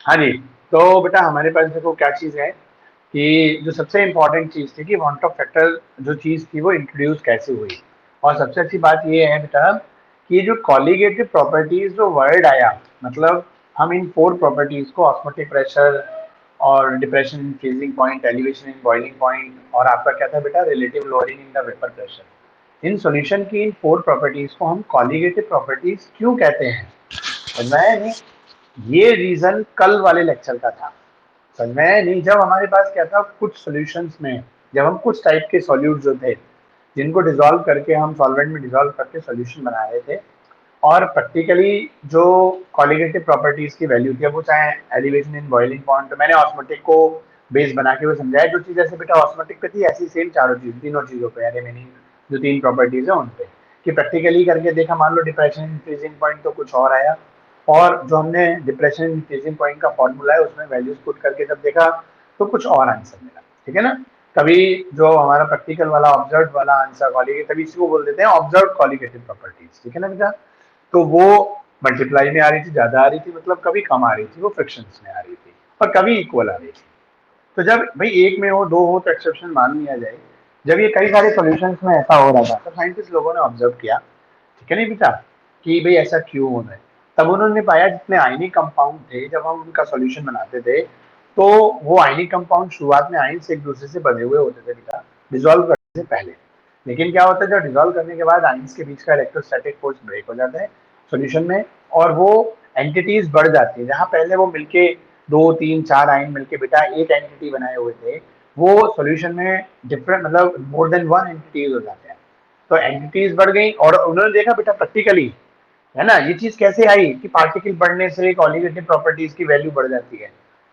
हाँ जी। तो बेटा हमारे पास देखो क्या चीज़ है कि जो सबसे इम्पोर्टेंट चीज़ थी कि वांट ऑफ फैक्टर जो चीज़ थी वो इंट्रोड्यूस कैसे हुई। और सबसे अच्छी बात ये है बेटा कि ये जो कॉलीगेटिव प्रॉपर्टीज जो वर्ड आया, मतलब हम इन 4 प्रॉपर्टीज को ऑस्मोटिक प्रेशर और depression in freezing point, elevation in boiling point और आपका क्या था बेटा relative lowering in the vapour pressure, in solution की इन 4 प्रॉपर्टीज को हम कॉलीगेटिव प्रॉपर्टीज क्यों कहते हैं। समझ में आया नहीं? ये रीजन कल वाले लेक्चर का था। समझ में आया नहीं? जब हमारे पास क्या था कुछ सॉल्यूशंस में, जब हम कुछ टाइप के सॉल्यूट जो थे जिनको डिसॉल्व करके हम सॉल्वेंट में डिसॉल्व करके सॉल्यूशन बना रहे थे, और प्रैक्टिकली जो कॉलिगेटिव प्रॉपर्टीज की वैल्यू थी, अब वो चाहे एलिवेशन इन बॉइलिंग पॉइंट, तो मैंने ऑस्मोटिक को बेस बना के वो समझाया, जो चीज़ ऐसे बेटा ऑस्मोटिक पे थी ऐसी सेम चारों चीज तीनों चीज़ों पे यानी मीनिंग जो 3 प्रॉपर्टीज है उन पे, कि प्रैक्टिकली करके देखा, मान low depression in freezing point तो कुछ और आया, और जो हमने डिप्रेशन इन फ्रीजिंग पॉइंट का फॉर्मूला है उसमें वैल्यूज पुट करके जब देखा तो कुछ और आंसर मिला। ठीक है ना? कभी जो हमारा प्रैक्टिकल वाला ऑब्जर्व वाला आंसर कॉलिगेटिव, तभी इसी को बोल देते हैं ऑब्जर्व कॉलिगेटिव प्रॉपर्टीज। ठीक है ना बेटा? तो वो मल्टीप्लाई में आ रही थी, ज्यादा आ रही थी, मतलब कभी कम आ रही थी, वो फ्रिक्शंस में आ रही थी, और कभी इक्वल आ रही थी। तो जब भाई एक में हो दो हो तो एक्सेप्शन मान लिया जाए। जब ये कई सारे सॉल्यूशंस में ऐसा हो रहा था तब साइंटिस्ट लोगों ने ऑब्जर्व किया, ठीक है नहीं बेटा, कि भाई ऐसा क्यों हो रहा है। तब उन्होंने पाया जितने आयनिक कंपाउंड थे जब हम उनका सॉल्यूशन बनाते थे, तो वो आयनिक कंपाउंड शुरुआत में आयन्स एक दूसरे से बने हुए होते थे बेटा, डिजोल्व करने से पहले। लेकिन क्या होता है जब डिजोल्व करने के बाद आयन्स के बीच का इलेक्ट्रोस्टैटिक फोर्स ब्रेक हो जाता है सॉल्यूशन में, और वो एंटिटीज बढ़ जाती है। जहां पहले वो मिलके दो तीन चार आयन मिलके बेटा एक एंटिटी बनाए हुए थे, वो सॉल्यूशन में डिफरेंट मतलब मोर देन वन एंटिटीज हो जाते हैं। तो एंटिटीज बढ़ गई और उन्होंने देखा बेटा प्रैक्टिकली, है ना, ये चीज कैसे आई कि पार्टिकल बढ़ने से कॉलिगेटिव प्रॉपर्टीज की वैल्यू बढ़ जाती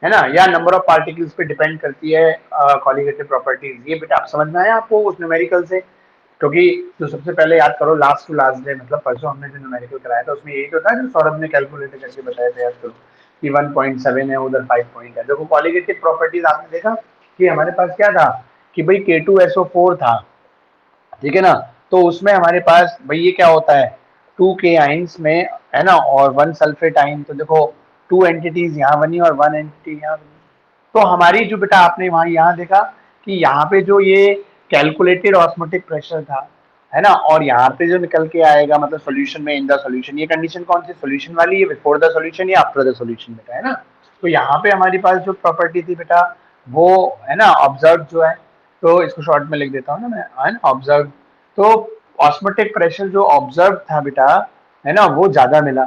है ना, या नंबर ऑफ पार्टिकल्स पे डिपेंड करती है कॉलिगेटिव प्रॉपर्टीज। ये बेटा आप समझ में आया आपको उस न्यूमेरिकल से? क्योंकि जो सबसे पहले याद करो लास्ट टू लास्ट डे, मतलब परसों हमने जो न्यूमेरिकल कराया था उसमें यही तो था जो सौरभ ने कैलकुलेट करके बताया था, याद करो कि 1.7 है उधर 5 पॉइंट है। देखो कॉलिगेटिव प्रॉपर्टीज आपने देखा कि हमारे पास क्या था कि भाई K2SO4 था, ठीक है ना, तो उसमें हमारे पास भाई ये क्या होता है 2 के आइंस में, है ना, और 1 सल्फेट आइन, तो देखो 2 एंटिटीज यहाँ बनी और 1 एंटिटी यहाँ बनी। तो हमारी जो बेटा आपने वहां यहाँ देखा कि यहाँ पे जो ये कैलकुलेटेड ऑस्मोटिक प्रेशर था, है ना, और यहाँ पे जो निकल के आएगा मतलब सॉल्यूशन में इन द सॉल्यूशन, ये कंडीशन कौन सी सॉल्यूशन वाली है, बिफोर द सॉल्यूशन या आफ्टर द सॉल्यूशन बेटा, है ना। तो यहाँ पे हमारे पास जो प्रॉपर्टी थी बेटा वो, है ना, ऑब्जर्व जो है, तो इसको शॉर्ट में लिख देता हूँ ना मैं, है ना, ऑब्जर्व। तो ऑस्मोटिक प्रेशर जो ऑब्जर्व था बेटा, है ना, वो ज्यादा मिला।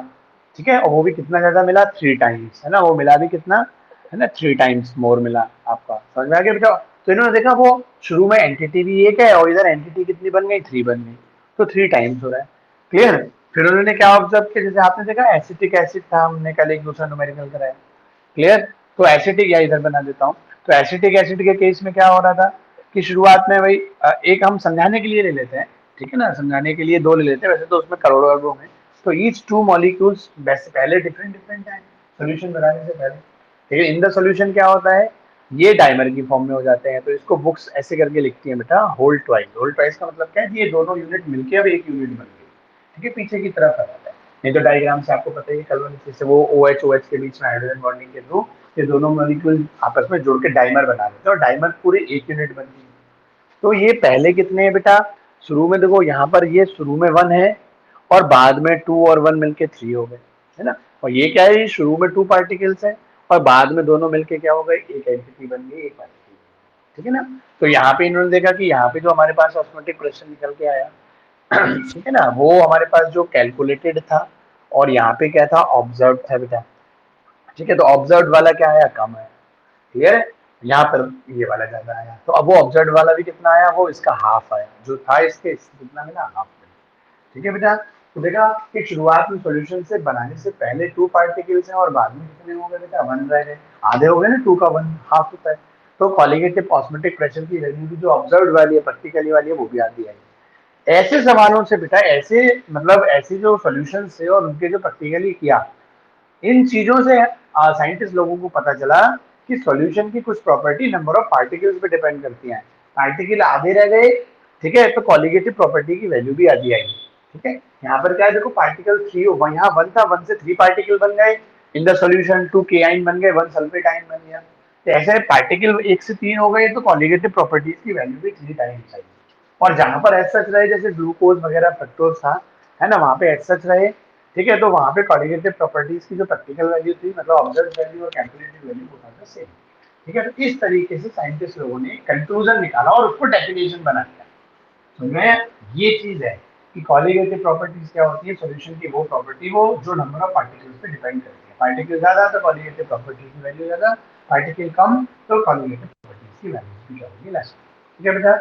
ठीक है, और वो भी कितना ज्यादा मिला, 3 टाइम्स, है ना, वो मिला भी कितना, है ना, 3 टाइम्स मोर मिला आपका। समझ में आ गया बेटा? तो इन्होंने देखा वो शुरू में एंटिटी भी एक है और इधर एंटिटी कितनी बन गई, 3 बन गई, तो 3 टाइम्स हो रहा है। क्लियर? फिर उन्होंने क्या ऑब्जर्व किया, जैसे आपने देखा एसिटिक एसिड था, हमने कल एक दूसरा न्यूमेरिकल कराया। क्लियर? तो एसिटिक, या इधर बना देता हूँ, तो एसिटिक एसिड के केस में क्या हो रहा था कि शुरुआत में भाई एक हम समझाने के लिए ले लेते हैं, ठीक है ना, समझाने के लिए दो ले लेते हैं, वैसे तो उसमें करोड़ों अरबों में। तो ईच टू मॉलिक्यूल्स वैसे पहले डिफरेंट डिफरेंट है सोल्यूशन बनाने से पहले, ठीक है। इन द सोल्यूशन क्या होता है, ये डाइमर की फॉर्म में हो जाते हैं, तो इसको बुक्स ऐसे करके लिखती है बेटा, होल ट्वाइस। होल ट्वाइस का मतलब क्या है, ये दोनों यूनिट मिलके अब एक यूनिट बन गई, ठीक है, पीछे की तरफ आ जाता है। नहीं तो डायग्राम से आपको पता ही है कल से वो OH के बीच में हाइड्रोजन बॉन्डिंग के थ्रू ये दोनों मॉलिक्यूल आपस में जुड़ के डाइमर बना देते हैं और डाइमर पूरे एक यूनिट बनती है। तो ये पहले कितने हैं बेटा, शुरू में देखो यहाँ पर ये शुरू में 1 है और बाद में 2 और 1 मिलके 3 हो गए, है ना। और ये क्या है, ये शुरू में 2 पार्टिकल्स है और बाद में दोनों मिलके क्या हो गए, एक एंटिटी बन गई, एक पार्टिकल, ठीक है ना। तो यहाँ पे इन्होंने देखा कि यहाँ पे जो हमारे पास ऑस्मोटिक प्रेशर निकल के आया, ठीक है ना, वो हमारे पास जो कैलकुलेटेड था और यहाँ पे क्या था, ऑब्जर्व था बेटा। ठीक है, तो ऑब्जर्व वाला क्या आया, कम आया। क्लियर है? यहाँ पर ये वाला ज्यादा आया, तो अब वो ऑब्जर्व वाला भी कितना आया, वो इसका हाफ आया, जो था इसके कितना मिला, हाफ मिला। ठीक है बेटा? तो देखा कि शुरुआत में सॉल्यूशन से बनाने से पहले 2 पार्टिकल्स हैं और बाद में कितने हो गए बेटा, 1 रह गए। आधे हो गए ना, 2 का 1 हाफ होता है। तो कॉलिगेटिव ऑस्मोटिक प्रेशर की वैल्यू भी जो ऑब्जर्व वाली है, प्रैक्टिकली वाली है, वो भी आधी आई। ऐसे सवालों से बेटा, ऐसे मतलब ऐसे जो सॉल्यूशन थे और उनके जो प्रैक्टिकली किया, इन चीजों से साइंटिस्ट लोगों को पता चला कि सॉल्यूशन की कुछ प्रॉपर्टी नंबर ऑफ पार्टिकल्स पे डिपेंड करती हैं। पार्टिकल आधे रह गए, ठीक है, तो कॉलिगेटिव प्रॉपर्टी की वैल्यू भी आधी आई। ठीक है, यहाँ पर क्या है देखो, पार्टिकल 3 यहाँ 1 था, 1 से 3 पार्टिकल बन गए, इन द सॉल्यूशन 2 के आइन बन गए, 1 सल्फेट आइन बन गया। तो ऐसे पार्टिकल 1 से 3 हो गए तो कॉलिगेटिव प्रॉपर्टीज की वैल्यू भी 3 टाइम्स चाहिए। और जहां पर एज सच रहे जैसे ग्लूकोज वगैरह फ्रक्टोज था, है ना, वहां पे एज सच रहे, ठीक है, तो वहां पे कॉलिगेटिव प्रॉपर्टीज की जो प्रैक्टिकल वैल्यू थी, मतलब ऑब्जर्व वैल्यू और कैलकुलेटेड वैल्यू होता था सेम। ठीक है, तो इस तरीके से साइंटिस्ट लोगों ने कंक्लूजन निकाला और उसको डेफिनेशन बना दिया। में ये चीज है कि कॉलिगेटिव प्रॉपर्टीज क्या होती है, सॉल्यूशन की वो प्रॉपर्टी वो जो नंबर ऑफ पार्टिकल्स पे डिपेंड करती है। पार्टिकल ज्यादा तो कॉलिगेटिव प्रॉपर्टीज की वैल्यू ज्यादा, पार्टिकल कम तो कॉलिगेटिव प्रॉपर्टीज की वैल्यू क्या होगी, लेस। ठीक है बेटा,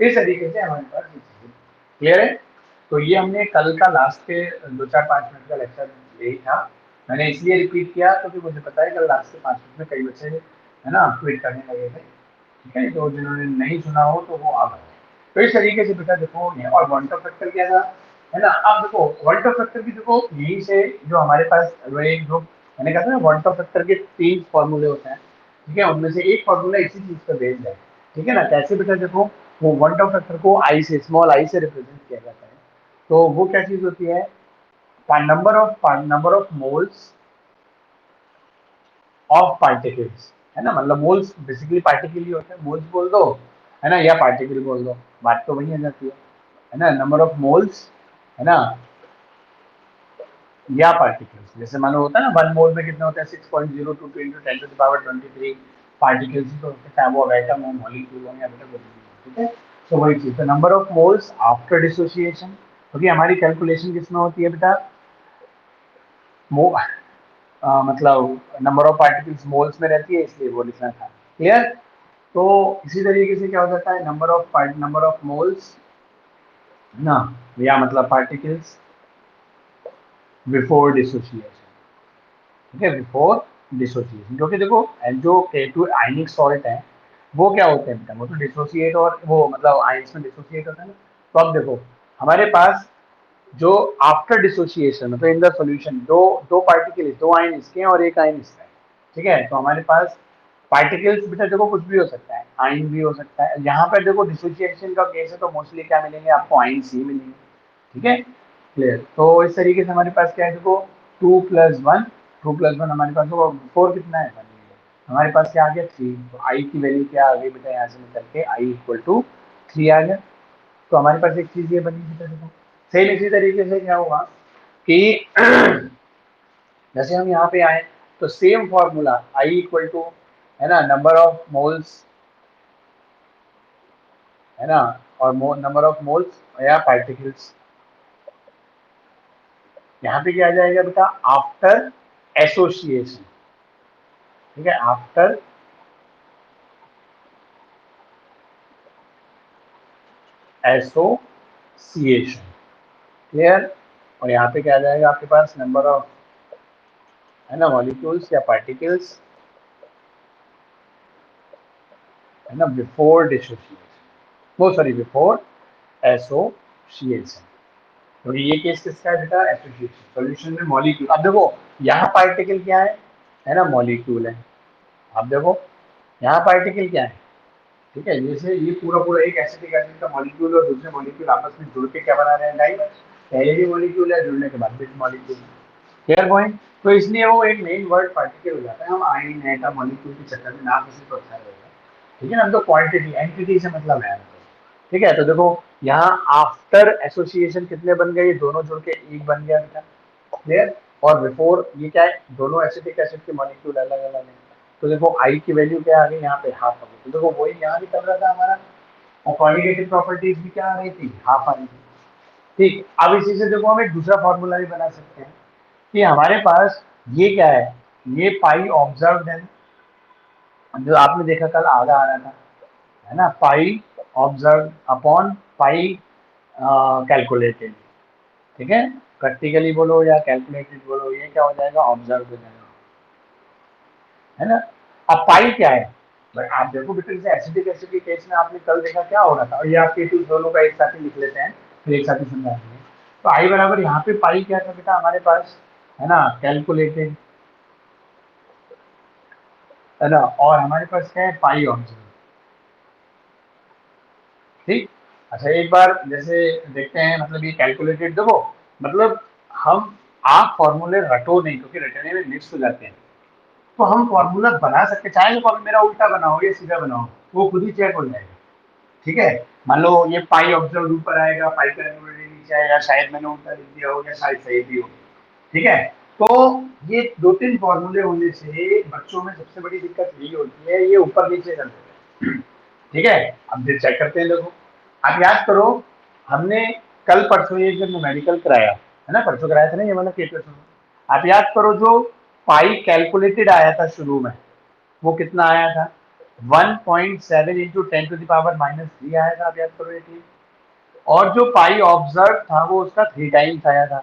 इस तरीके से हमारे पास ये चीजें क्लियर है। तो ये हमने कल का लास्ट के 2-4-5 मिनट का लेक्चर यही था। मैंने इसलिए रिपीट किया क्योंकि मुझे पता है कल लास्ट के 5 मिनट में कई बच्चे है ना क्विट करने लगे थे। ठीक है, तो जिन्होंने नहीं सुना हो तो वो आ गए। तो इस तरीके से बेटा देखो, और वन ऑफ फैक्टर क्या था, है ना। अब देखो वन ऑफ फैक्टर की देखो यही से जो हमारे पास जो मैंने कहा था ना, वन ऑफ फैक्टर के 3 फॉर्मूले होते हैं। ठीक है, उनमें से एक फॉर्मूला इसी चीज पर बेस्ड है। ठीक है ना, कैसे बेटा देखो, वो वन ऑफ फैक्टर को आई से, स्मॉल आई से रिप्रेजेंट किया जाता है। तो वो क्या चीज होती है, number of moles of particles, है ना, मतलब मोल्स बेसिकली पार्टिकल ही होते हैं, मोल्स बोल दो, है ना, या पार्टिकल बोल दो, बात तो वही आ जाती है ना, नंबर ऑफ मोल्स, है ना, या पार्टिकल्स। जैसे मानो होता है ना 1 मोल में कितने होते हैं, 6.02 इंटू 10⁻23 पार्टिकल्स ही तो होते हैं, वो एटम हो, मॉलिक्यूल हो या बेटा कुछ भी। ठीक है, तो वही चीज, तो number of moles after dissociation, क्योंकि हमारी कैलकुलेशन किसमें होती है बेटा, मतलब नंबर ऑफ पार्टिकल्स मोल्स में रहती है, इसलिए वो लिखना था। क्लियर। तो इसी तरीके से क्या हो जाता है, नंबर ऑफ मोल्स ना, या मतलब पार्टिकल्स बिफोर डिसोसिएशन। ठीक है, बिफोर डिसोसिएशन, क्योंकि देखो जो K2 आयनिक सॉल्ट है वो क्या होते हैं बेटा, वो तो डिसोसिएट और वो मतलब आयंस में डिसोसिएट होता है ना। तो अब देखो हमारे पास जो आफ्टर डिसोसिएशन मतलब इन द सॉल्यूशन दो दो पार्टिकल, 2 आयन इसके हैं और 1 आयन इसका है। ठीक है, तो हमारे पास पार्टिकल्स बेटा देखो कुछ भी हो सकता है, आयन भी हो सकता है। यहाँ पर देखो डिसोसिएशन का केस है तो मोस्टली क्या मिलेंगे आपको, आयन्स ही मिलेंगे। ठीक है, क्लियर। तो इस तरीके से हमारे पास क्या है देखो, 2+1, 2+1 हमारे पास होगा, 4 कितना है हमारे पास, क्या आ गया 3। तो आई की वैल्यू क्या आ गई बेटा, यहाँ से निकल के आई इक्वल टू 3 आ गया। तो हमारे पास एक चीज ये बनी बेटा देखो। सेम इसी तरीके से क्या होगा कि जैसे हम यहाँ पे आए तो same formula I equal to, है ना, नंबर ऑफ मोल्स, है ना, और नंबर ऑफ मोल्स या पार्टिकल्स। यहाँ पे क्या आ जाएगा बेटा, आफ्टर एसोसिएशन। ठीक है, आफ्टर एसोसिएशन। क्लियर। और यहाँ पे क्या आ जाएगा आपके पास, नंबर ऑफ, है ना, मॉलिक्यूल्स या पार्टिकल्स, है ना, बिफोर डिसोसिएशन, वो सॉरी बिफोर एसोसिएशन। तो ये केस किसका है बेटा, एसोसिएशन। सॉल्यूशन में मॉलिक्यूल, अब देखो यहाँ पार्टिकल क्या है ना, मॉलिक्यूल है। अब देखो यहाँ पार्टिकल क्या है, ठीक है, जैसे ये पूरा पूरा एक एसिटिक एसिड का मॉलिक्यूल और दूसरे मॉलिक्यूल आपस में जुड़ के क्या बना रहे हैं, डाइमर। पहले भी मॉलिक्यूल है, जुड़ने के बाद भी मॉलिक्यूल है। Clear point. तो इसलिए वो एक मेन वर्ड पार्टिकल हो जाता है। हम आयन एटम मॉलिक्यूल के चक्कर में नाम इसी को अच्छा रहेगा। ठीक है ना, तो क्वांटिटी एंटिटी से मतलब है। ठीक है, तो देखो यहाँ आफ्टर एसोसिएशन कितने बन गए, ये दोनों जुड़ के एक बन गया बेटा। क्लियर। और बिफोर ये क्या है, दोनों एसिटिक एसिड के मॉलिक्यूल अलग अलग है। तो देखो आई की वैल्यू क्या आ गई यहाँ पे, हाफ आ गई। तो देखो वही यहाँ भी कर रहा था हमारा, और कॉलिगेटिव प्रॉपर्टीज भी क्या आ रही थी, हाफ आ रही थी। ठीक, अब इसी से देखो हम एक दूसरा फॉर्मूला भी बना सकते हैं कि हमारे पास ये क्या है, ये पाई ऑब्जर्व है, जो आपने देखा कल आधा आ रहा था, है ना, पाई ऑब्जर्व अपॉन पाई कैलकुलेटेड। ठीक है, प्रैक्टिकली बोलो या कैलकुलेटेड बोलो, ये क्या हो जाएगा, ऑब्जर्व हो जाएगा, है ना। अब पाई क्या है भाई, आप देखो बेटा, जैसे एसिडिक एसिड के केस में आपने कल देखा क्या हो रहा था, और ये आपके दोनों का एक साथ ही लिख लेते हैं, फिर एक साथ ही समझा देंगे। तो आई बराबर यहाँ पे पाई क्या था बेटा हमारे पास, है ना, कैलकुलेटेड, है ना, और हमारे पास क्या है, पाई ऑब्जर्व। ठीक। अच्छा एक बार जैसे देखते हैं, मतलब ये कैलकुलेटेड देखो, मतलब हम आप फॉर्मूले रटो नहीं, क्योंकि रटने में मिक्स हो जाते हैं। तो हम फॉर्मूला बना सकते, चाहे तो मेरा उल्टा बनाओ या सीधा बनाओ, वो खुद ही चेक हो जाएगा। ठीक है, मान लो ये पाई ऑब्जर्व ऊपर आएगा, पाई का न्यूमरेटर नीचे आएगा, शायद मैंने उल्टा लिख दिया हो या शायद सही भी हो। ठीक है, तो ये 2-3 फॉर्मूले होने से बच्चों में सबसे बड़ी दिक्कत यही होती है, ये ऊपर नीचे कर देते हैं। ठीक है, अब चेक करते हैं। देखो, आप याद करो, हमने कल परसों ये जब न्यूमेरिकल कराया है ना, परसों कराया था ना ये वाला केस। आप याद करो, जो पाई कैलकुलेटेड आया था शुरू में, वो कितना आया था? 1.7 इंटू 10⁻³ आया था। आप याद करो ये चीज। और जो पाई ऑब्जर्व था वो उसका 3 टाइम्स आया था।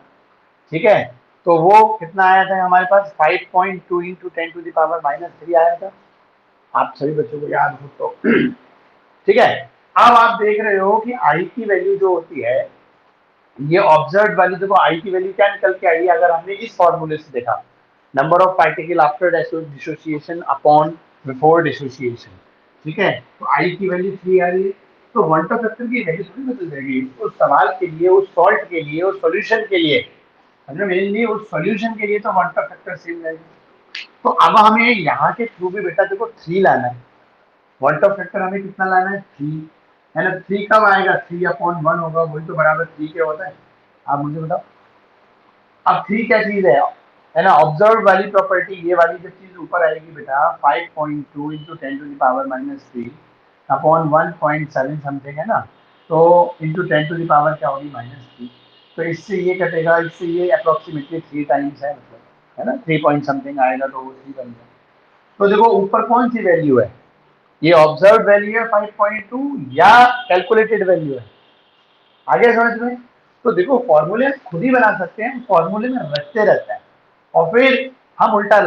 ठीक है, तो वो कितना आया था हमारे पास? 5.2 इंटू 10⁻³ आया था। आप सभी बच्चों को याद हो तो। ठीक है, अब आप देख रहे हो कि आई की वैल्यू जो होती है, ये ऑब्जर्व वाली, देखो आई की वैल्यू क्या निकल के आई है अगर हमने इस फॉर्मूले से देखा, number of particle after dissociation upon before dissociation. ठीक है, तो आई की वैल्यू 3 आ रही है, तो वॉल्ट फैक्टर की वैल्यू थोड़ी बदल जाएगी उस सवाल के लिए, उस सॉल्ट के लिए, उस सॉल्यूशन के लिए। मेनली उस सॉल्यूशन के लिए तो वॉल्ट फैक्टर सेम रहेगी। तो अब हमें यहाँ के थ्रू भी बेटा देखो 3 लाना है। वॉल्ट फैक्टर हमें कितना लाना है? 3, है ना। 3 कब आएगा? 3/1 होगा, वही तो बराबर 3 के होता है। आप मुझे बताओ, अब 3 क्या चीज है ना। ऑब्जर्व वाली प्रॉपर्टी, ये वाली जब चीज ऊपर आएगी बेटा, 5.2 इंटू 10⁻³ अपॉन 1.7 समथिंग, है ना। तो इंटू 10 क्या होगी? -3। तो इससे ये कटेगा, इससे ये अप्रोक्सीमेटली 3 टाइम्स है, मतलब, है ना। 3 पॉइंट समथिंग आएगा तो वो 3 बन जाएगा। तो देखो ऊपर कौन सी वैल्यू है? ये ऑब्जर्व वैल्यू है 5.2 या कैलकुलेटेड वैल्यू है? आगे समझ में। तो देखो फॉर्मूले खुद ही बना सकते हैं, फॉर्मूले में रटते रहते हैं और फिर हम उल्टा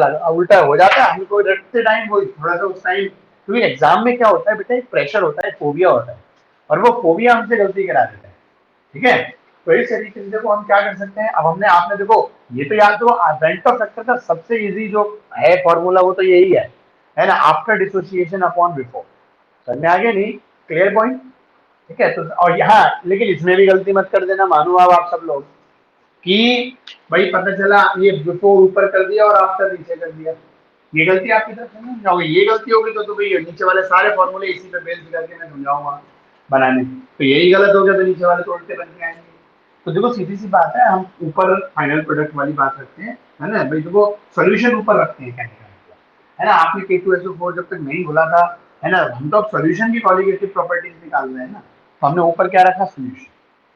हो जाता है हमको रटते टाइम, वो थोड़ा सा उस टाइम, क्योंकि एग्जाम में क्या होता है बेटा, एक प्रेशर होता है, फोबिया होता है, और वो फोबिया हमसे गलती करा देता है। ठीक है, तो इस तरीके से देखो हम क्या कर सकते हैं। अब हमने, आपने देखो, ये तो याद दो, वेंट ऑफ फैक्टर का सबसे इजी जो है फॉर्मूला वो तो यही है ना, आफ्टर डिसोसिएशन अपॉन बिफोर। समझ में आ गया नहीं? Clear point. ठीक है, तो और यहाँ लेकिन इसमें भी गलती मत कर देना, मानो आप सब लोग, कि भाई पता चला ये बिफोर ऊपर कर दिया और आफ्टर नीचे कर दिया। ये गलती आपकी तरफ से नहीं होगी। ये गलती होगी तो भाई नीचे वाले सारे फॉर्मूले इसी पे बेस करके मैं समझाऊंगा बनाने, तो यही गलत हो गया तो नीचे वाले तो उल्टे बन के आएंगे। तो देखो सीधी सी बात है, हम ऊपर फाइनल प्रोडक्ट वाली बात रखते हैं, है ना भाई। देखो सोल्यूशन ऊपर रखते हैं, कहने का मतलब, है ना। आपने K2SO4 जब तक नहीं बोला था, है ना, हम तो अब सोल्यूशन की कॉलिगेटिव प्रॉपर्टीज निकाल रहे हैं ना, तो हमने ऊपर क्या रखा? सोल्यूशन।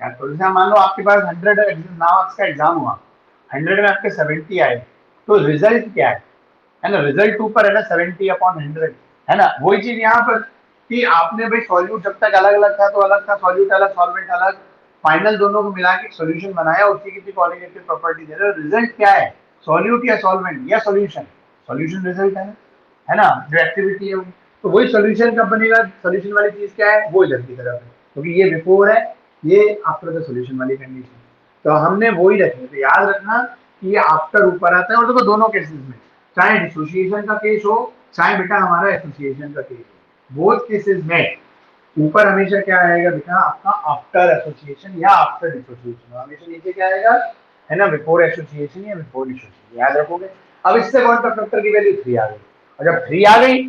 यार तो जैसे मान लो आपके पास 100 मार्क्स का एग्जाम हुआ, 100 में आपके 70 आए, तो रिजल्ट क्या है ना, रिजल्ट ऊपर है ना 70/100, है ना। वही चीज यहाँ पर, कि आपने भाई सॉल्यूट जब तक अलग अलग था तो अलग था, सॉल्यूट अलग, सॉल्वेंट अलग, फाइनल दोनों को मिला के सोल्यूशन बनाया, उसी की कॉलिगेटिव प्रॉपर्टी दे रहे हो। रिजल्ट क्या है? सॉल्यूट या सॉल्वेंट या सोल्यूशन? सोल्यूशन रिजल्ट है ना, जो एक्टिविटी है वो। तो वही सोल्यूशन कब बनेगा? सोल्यूशन वाली चीज क्या है? वो इधर की तरफ है, क्योंकि ये बिफोर है, ये आफ्टर द सोल्यूशन वाली कंडीशन। तो हमने वही रखे, तो याद रखना कि ये आफ्टर ऊपर आता है। और देखो दोनों केसेस में, चाहे डिसोसिएशन का केस हो, चाहे बेटा हमारा एसोसिएशन का केस हो, बोथ केसेस में ऊपर हमेशा क्या आएगा बेटा? आपका आफ्टर एसोसिएशन या आफ्टर डिसोसिएशन। हमेशा नीचे क्या आएगा? है ना, बिफोर एसोसिएशन या बिफोर डिसोसिएशन, याद रखोगे। अब इससे क्वांटम फैक्टर की वैल्यू 3 आ गई, और जब 3 आ गई,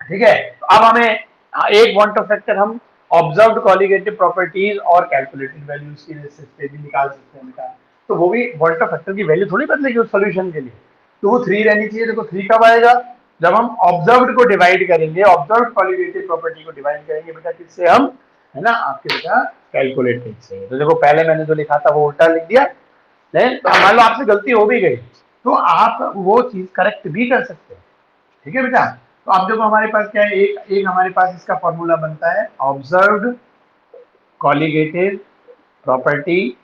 ठीक है, तो अब हमें एक क्वांटम फैक्टर हम ऑब्जर्व्ड कॉलिगेटिव प्रॉपर्टीज और कैलकुलेटेड वैल्यूज की बेसिस पे भी निकाल सकते हैं बेटा। तो वो भी क्वांटम फैक्टर की वैल्यू थोड़ी बदलेगी उस सॉल्यूशन के लिए, तो वो 3 रहनी चाहिए। देखो 3 कब आएगा? जब हम ऑब्जर्व्ड को डिवाइड करेंगे, ऑब्जर्व्ड कॉलिगेटिव प्रॉपर्टी को डिवाइड करेंगे बेटा, किससे? हम, है ना, आपके बेटा कैलकुलेटेड से। तो देखो पहले मैंने जो लिखा था वो उल्टा लिख दिया, नहीं तो मान लो आपसे गलती हो भी गई, तो आप वो चीज करेक्ट भी कर सकते हैं। ठीक है बेटा। तो अब देखो हमारे पास क्या है, एक एक हमारे पास इसका फॉर्मूला बनता है, ऑब्जर्व्ड कॉलिगेटिव प्रॉपर्टी,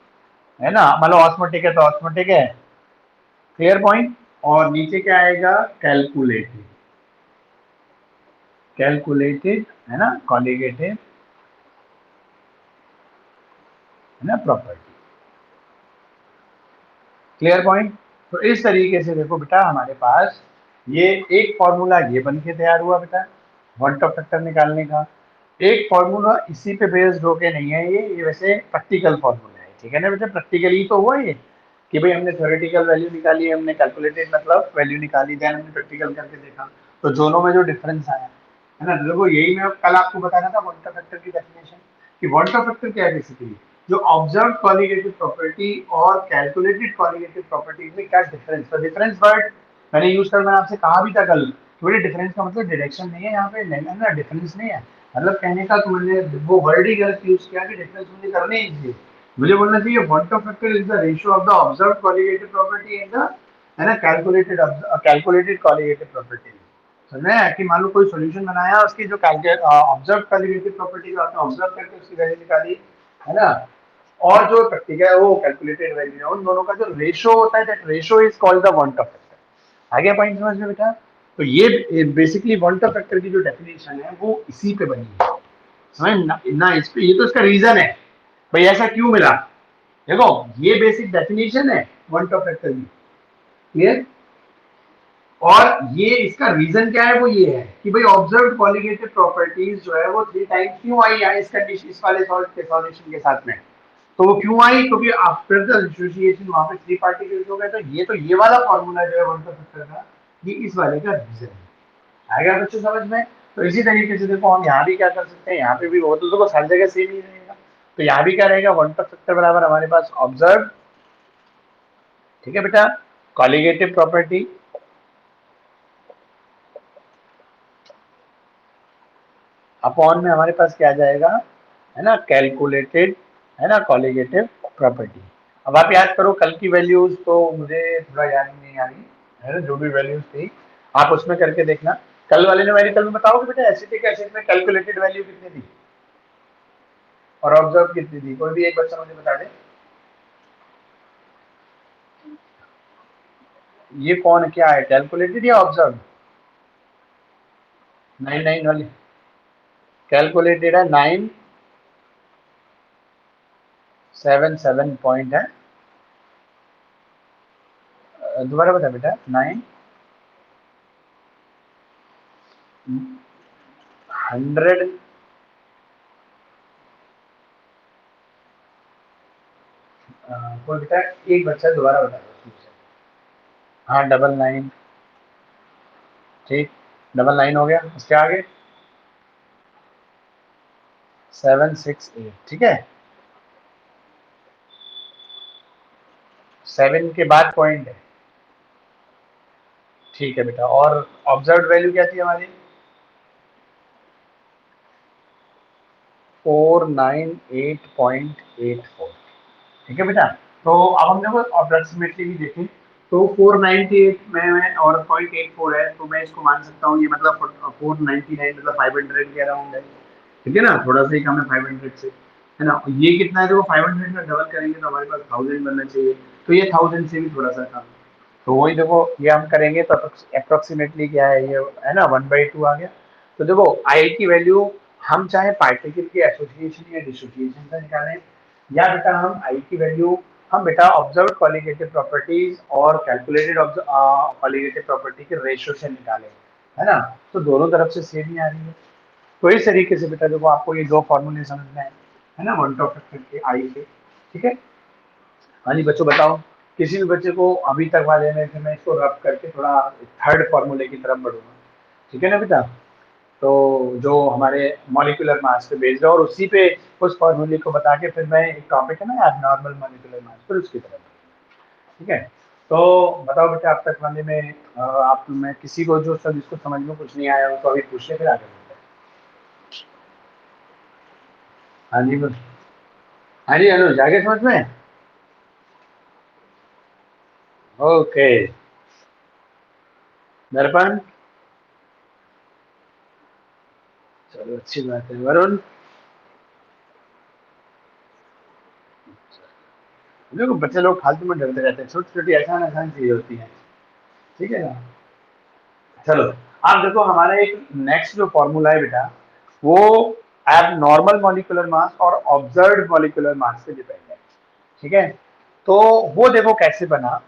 है ना। मतलब ऑस्मोटिक है तो ऑस्मोटिक है, क्लियर पॉइंट। और नीचे क्या आएगा? कैलकुलेटेड, कैलकुलेटेड, है ना, कॉलिगेटिव, है ना, प्रॉपर्टी, क्लियर पॉइंट। तो इस तरीके से देखो बेटा हमारे पास ये एक फॉर्मूला ये बन के तैयार हुआ बेटा, वॉल्ट ऑफ फैक्टर निकालने का। एक फॉर्मूला इसी पे बेस्ड होके नहीं है, ये वैसे प्रैक्टिकल फॉर्मूला है, ठीक है ना बेटा, प्रैक्टिकली तो हुआ ये, कि भाई हमने थ्योरेटिकल वैल्यू निकाली, हमने कैलकुलेटेड मतलब वैल्यू निकाली, देन हमने प्रैक्टिकल करके देखा, तो दोनों में जो डिफरेंस आया है ना, देखो यही मैं कल आपको बता रहा था वॉल्टर फैक्टर की डेफिनेशन, कि वॉल्टर फैक्टर क्या है बेसिकली, जो ऑब्जर्व कॉलिगेटिव प्रॉपर्टी और कैलकुलेटेड कॉलिगेटिव प्रॉपर्टी में क्या डिफरेंस, तो डिफरेंस वर्ड मैंने यूज कर, मैंने आपसे कहा भी था कल, थोड़ी डिफरेंस का मतलब डायरेक्शन नहीं है यहाँ पे, नहीं ना डिफरेंस नहीं है, मतलब कहने का तुमने वो वर्ड ही गलत यूज किया कि डिफरेंस मुझे करने ही चाहिए, मुझे बोलना चाहिए Walter factor is the ratio of the observe colligative property in the, है ना, कैलकुलेटेड कॉलिगेटिव प्रॉपर्टी। समझ में आया कि मान लो कोई सॉल्यूशन बनाया, उसकी जो ऑब्जर्व कॉलिगेटिव प्रॉपर्टी जो आपने ऑब्जर्व करके उसकी वैल्यू निकाली, है ना, और जो प्रैक्टिकल है वो कैलकुलेटेड वैल्यू है, उन दोनों का जो रेशो होता है, that ratio is called the Walter factor. आ गया पॉइंट समझ में बेटा? तो ये बेसिकली वॉल्टर फैक्टर की जो डेफिनेशन है वो इसी पे बनी है, समझ ना इस पे, ये तो इसका रीजन है भाई ऐसा क्यों मिला। देखो ये बेसिक डेफिनेशन है वॉल्टर फैक्टर की, क्लियर, और ये इसका रीजन क्या है, वो ये है कि भाई ऑब्जर्व्ड कॉलिगेटिव प्रॉपर्टीज जो है वो 3 टाइम्स क्यों आई है इस कंडीशन, इस वाले सॉल्ट के सॉल्यूशन के साथ में, तो वो क्यों आई, क्योंकि आफ्टर द डिसोसिएशन वहां पे 3 पार्टिकल्स हो गए, तो ये वाला फॉर्मूला जो है वॉल्टर फैक्टर का, ये इस वाले का रीजन है। आएगा बच्चों समझ में? तो इसी तरीके से देखो हम यहाँ भी क्या कर सकते हैं, यहाँ पे भी वो तो देखो सारी जगह सेम ही रहेगा, तो यहाँ भी क्या रहेगा, वॉल्टर फैक्टर बराबर हमारे पास ऑब्जर्व, ठीक है बेटा, कॉलिगेटिव प्रॉपर्टी अपॉन में हमारे पास क्या आ जाएगा, है ना, कैलकुलेटेड, है ना, कॉलिगेटिव प्रॉपर्टी। अब आप याद करो कल की वैल्यूज, तो मुझे थोड़ा याद नहीं आ रही है ना, जो भी वैल्यूज थी आप उसमें करके देखना, कल वाले न्यूमेरिकल में बताओगे बेटा एसिटिक एसिड में कैलकुलेटेड वैल्यू कितनी थी और ऑब्जर्व कितनी थी, कोई भी एक बच्चा मुझे बता दे। ये कौन क्या है, कैलकुलेटेड या ऑब्जर्व? 9 वाली कैलकुलेटेड है, 977 पॉइंट है, दोबारा बता बेटा, 900, कोई बेटा एक बच्चा दोबारा बता दो। हाँ 99, ठीक, 99 हो गया, उसके आगे 768, ठीक है, 7 के बाद पॉइंट है, ठीक है बेटा, और ऑब्जर्व वैल्यू क्या थी हमारी, 498.84, ठीक है बेटा। तो अब हम देखो अप्रोक्सीमेटली भी देखें, तो 498 में और 0.84 है, तो मैं इसको मान सकता हूँ ये मतलब 499 मतलब 500 के अराउंड है, ठीक है ना, थोड़ा सा ही कम है 500 से, है ना, ये कितना है, देखो 500 में डबल करेंगे तो हमारे पास 1000 बनना चाहिए, तो ये 1000 से भी थोड़ा सा कम, तो वही देखो ये हम करेंगे तो अप्रोक्सीमेटली क्या है ये, है ना, 1/2 आ गया। तो देखो आई की वैल्यू हम चाहे पार्टिकल के एसोसिएशन या डिसोसिएशन का निकालें, या बेटा हम आई की वैल्यू हम बेटा ऑब्जर्व कॉलिगेटिव प्रॉपर्टीज और कैलकुलेटेड कॉलिगेटिव प्रॉपर्टी के रेशियो से निकालें, है ना, तो दोनों तरफ से सेम ही आ रही है। तो इस तरीके से बेटा देखो आपको ये दो फॉर्मूले समझना है ना, वन टॉप फैक्टर के आई के, ठीक है। हाँ जी बच्चों बताओ, किसी भी बच्चे को अभी तक वाले में फिर मैं इसको रब करके थोड़ा थर्ड फॉर्मूले की तरफ बढ़ूंगा, ठीक है ना बेटा, तो जो हमारे मॉलिक्यूलर मास पे बेस्ड है, और उसी पे उस फॉर्मूले को बता के फिर मैं एक टॉपिक है ना एबनॉर्मल मॉलिक्यूलर मास, फिर उसकी तरफ, ठीक है। तो बताओ बेटा अब तक वाले में आप में किसी को जो सब इसको समझ में कुछ नहीं आया हो तो अभी पूछ ले, फिर आगे बढ़ते हैं। हाँ जी हाँ जी अनुज, आगे समझ में? ओके, दर्पण, चलो अच्छी बात है, वरुण, देखो बच्चे लोग फालतू में डरते रहते हैं, छोटी छोटी आसान आसान चीजें होती हैं, ठीक है ना। चलो अब देखो हमारा एक नेक्स्ट जो फॉर्मूला है बेटा, वो एब नॉर्मल मॉलिक्यूलर मास और ऑब्जर्व्ड मॉलिक्यूलर मास पे डिपेंड है, ठीक है। तो वो देखो कैसे बना,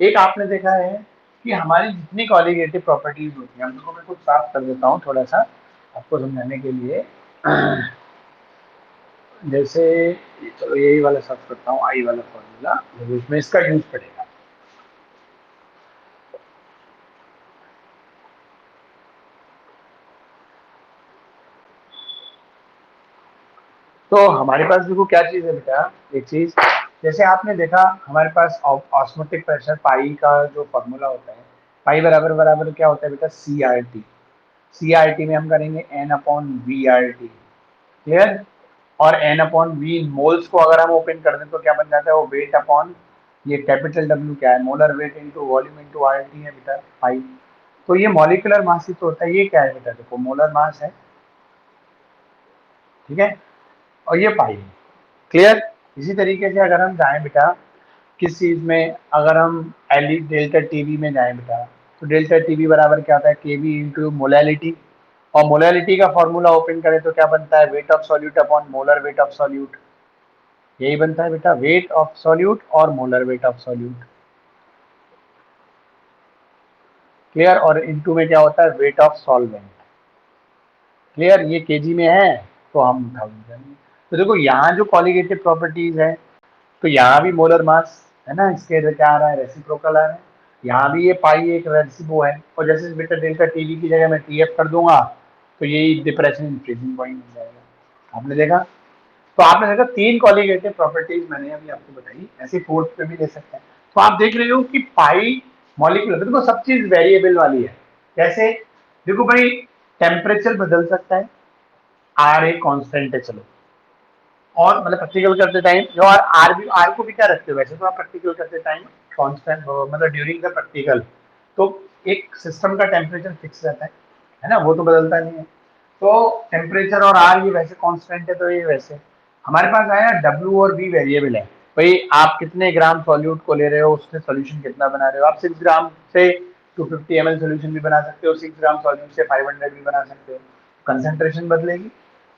एक आपने देखा है कि हमारी जितनी कॉलिगेटिव प्रॉपर्टीज होती हैं, हमको मैं कुछ साफ कर देता हूँ थोड़ा सा आपको समझाने के लिए। जैसे चलो यही वाला सर्च करता हूँ, आई वाला फॉर्मूला, इसमें इसका यूज पड़ेगा। तो हमारे पास देखो क्या चीज है बेटा, एक चीज, जैसे आपने देखा हमारे पास ऑस्मोटिक प्रेशर पाई का जो फॉर्मूला होता है, पाई बराबर बराबर क्या होता है बेटा, C R T. C R T में हम करेंगे N upon V R T, clear. और एन अपॉन वी मोल्स को अगर हम ओपन कर दें तो क्या बन जाता है, वो वेट अपॉन ये कैपिटल डब्ल्यू क्या है, molar weight into volume into R T है बेटा, पाई। तो ये मॉलिकुलर मास ही तो होता है, ये क्या है बेटा, देखो मोलर मास है, ठीक है, और ये पाई है, क्लियर। इसी तरीके से अगर हम जाएं बेटा किस चीज में, अगर हम एल डेल्टा टीवी में जाएं बेटा, तो डेल्टा टीवी बराबर क्या होता है, केवी इंटू मोलैलिटी। और मोलैलिटी का फॉर्मूला ओपन करें तो क्या बनता है, weight of solute upon molar weight of solute, यही बनता है बेटा, वेट ऑफ सॉल्यूट और molar weight of solute, clear. और इनटू में क्या होता है, वेट ऑफ सॉल्वेंट, क्लियर। ये केजी में है तो हम उठा जाएंगे। तो देखो यहाँ जो कॉलिगेटिव प्रॉपर्टीज है, तो यहाँ भी मोलर मास है ना, इसके इधर क्या आ रहा है, रेसिप्रोकल आ रहा है। यहाँ भी ये पाई एक रेसिपो है, और जैसे बेटा डेल्टा टीवी की जगह मैं टीएफ कर दूंगा तो यही डिप्रेशन इंक्रीजिंग पॉइंट हो जाएगा। आपने देखा, तो आपने देखा तीन कॉलिगेटिव प्रॉपर्टीज मैंने अभी आपको बताई, ऐसे फोर्थ पे भी ले सकते हैं। तो आप देख रहे हो कि पाई मॉलिक्यूलर, देखो सब चीज वेरिएबल वाली है। कैसे, देखो भाई टेम्परेचर बदल सकता है, आर एक कांस्टेंट है, चलो। और मतलब प्रैक्टिकल करते टाइम जो आर भी, आर को भी क्या रखते हो, वैसे तो आप प्रैक्टिकल करते टाइम कांस्टेंट, मतलब ड्यूरिंग द प्रैक्टिकल, तो एक सिस्टम का टेम्परेचर फिक्स रहता है ना, वो तो बदलता नहीं है। तो टेम्परेचर और आर ये वैसे कांस्टेंट है, तो ये वैसे हमारे पास आया डब्ल्यू और बी वेरिएबल है। भाई आप कितने ग्राम सॉल्यूट को ले रहे हो, उससे सोल्यूशन कितना बना रहे हो, आप 6 ग्राम से 250 ml सोल्यूशन भी बना सकते हो, 6 ग्राम सॉल्यूट से 500 भी बना सकते हो, कंसेंट्रेशन बदलेगी।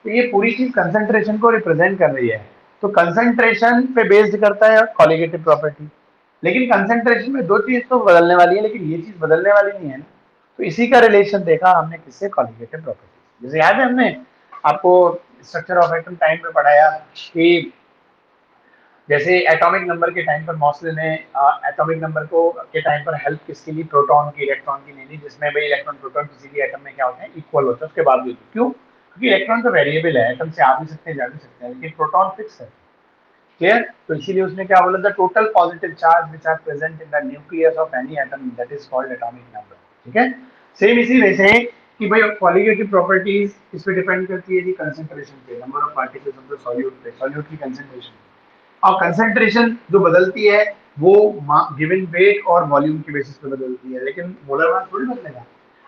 तो ये पूरी चीज कंसेंट्रेशन को रिप्रेजेंट कर रही है। तो कंसेंट्रेशन पे बेस्ड करता है कॉलिगेटिव प्रॉपर्टी। लेकिन कंसेंट्रेशन में दो चीज तो बदलने वाली है, लेकिन ये चीज बदलने वाली नहीं है ना। तो इसी का रिलेशन देखा हमने किससे, कॉलिगेटिव प्रॉपर्टी। जैसे याद है हमने आपको स्ट्रक्चर ऑफ एटम टाइम पे पढ़ाया कि जैसे एटॉमिक नंबर के टाइम पर मॉसले ने एटॉमिक नंबर को के टाइम पर हेल्प किसके लिए, प्रोटॉन की, इलेक्ट्रॉन की नहीं ली, जिसमें भाई इलेक्ट्रॉन प्रोटॉन किसी भी एटम में क्या होते हैं, इक्वल होते हैं उसके बावजूद। क्यों, क्योंकि इलेक्ट्रॉन तो वेरिएबल है, एटम से आ भी सकते हैं जा भी सकते हैं, लेकिन प्रोटॉन फिक्स है, क्लियर। तो इसीलिए उसने क्या बोला, the total positive charge which are present in the nucleus of any atom that is called atomic number, ठीक है। सेम इसी वजह से कि भाई कॉलिगेटिव प्रॉपर्टीज इस पे डिपेंड करती है जी, कंसंट्रेशन पे, number of particles of the solute पे, सॉल्यूट की कंसंट्रेशन। और कंसंट्रेशन जो बदलती है वो गिवन वेट और वॉल्यूम के बेसिस पे बदलती है, लेकिन मोलर मास थोड़ी बदलेगा।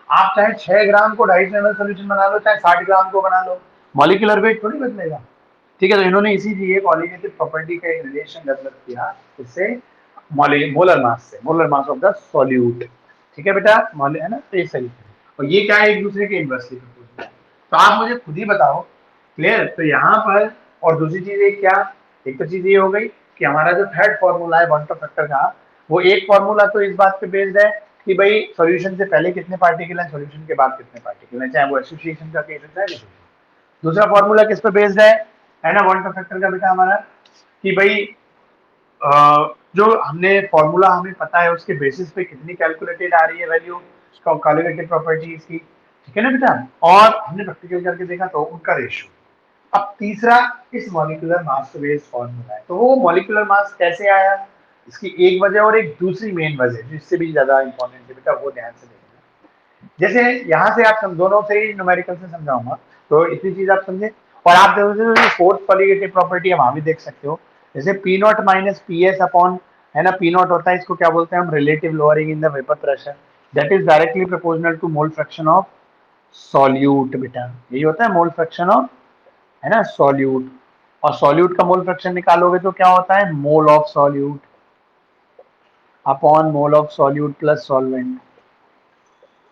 आप चाहे 6 ग्राम को 250 ml सोल्यूशन बना लो, चाहे 60 ग्राम को बना लो, मॉलिक्यूलर वेट थोड़ी बदलेगा, ठीक है। तो इन्होंने इसीलिए कॉलिगेटिव प्रॉपर्टी का एक रिलेशन डेवलप किया, इससे मोलर मास से, molar mass of the solute, ठीक है बेटा, है ना। तो इस तरीके से, और ये क्या है, एक दूसरे के इन्वर्सली प्रोपोर्शनल है। तो आप मुझे खुद ही बताओ, क्लियर। तो यहाँ पर और दूसरी चीज एक क्या, एक तो चीज ये हो गई कि हमारा जो थर्ड फॉर्मूला है वॉल्टर फैक्टर का, वो एक फॉर्मूला तो इस बात पे बेस्ड है कि भाई सॉल्यूशन से पहले कितने पार्टिकल हैं, सॉल्यूशन के बाद कितने पार्टिकल हैं, चाहे वो एसोसिएशन का केस हो चाहे नहीं। दूसरा फॉर्मूला किस पे बेस्ड है ना, वॉल्टर फैक्टर का बेटा हमारा, कि भाई जो हमने फॉर्मूला हमें पता है उसके बेसिस पे कितनी कैलकुलेटेड आ रही है वैल्यू कॉलिगेटिव प्रॉपर्टीज की, ठीक है ना बेटा। और हमने प्रैक्टिकल करके देखा तो उनका रेशियो। अब तीसरा इस मॉलिक्यूलर मास बेस्ड फॉर्मूला है, तो वो मॉलिक्यूलर मास कैसे आया, इसकी एक वजह और एक दूसरी मेन वजह जो इससे भी ज्यादा इंपॉर्टेंट है बेटा, वो ध्यान से देखना। जैसे यहाँ से आप दोनों से ही न्यूमेरिकल से समझाऊंगा, तो इतनी चीज आप समझे। और आप देखो फोर्थ कॉलिगेटिव प्रॉपर्टी है, वहां भी देख सकते हो, जैसे P not minus P S upon, है ना, पी नॉट होता है, इसको क्या बोलते हैं हम, relative lowering in the vapour pressure, that is directly proportional to mole fraction of solute बेटा, यही होता है मोल फ्रैक्शन ऑफ, है ना, सॉल्यूट। और सॉल्यूट का मोल फ्रैक्शन निकालोगे तो क्या होता है, mole of solute upon mole of solute plus solvent,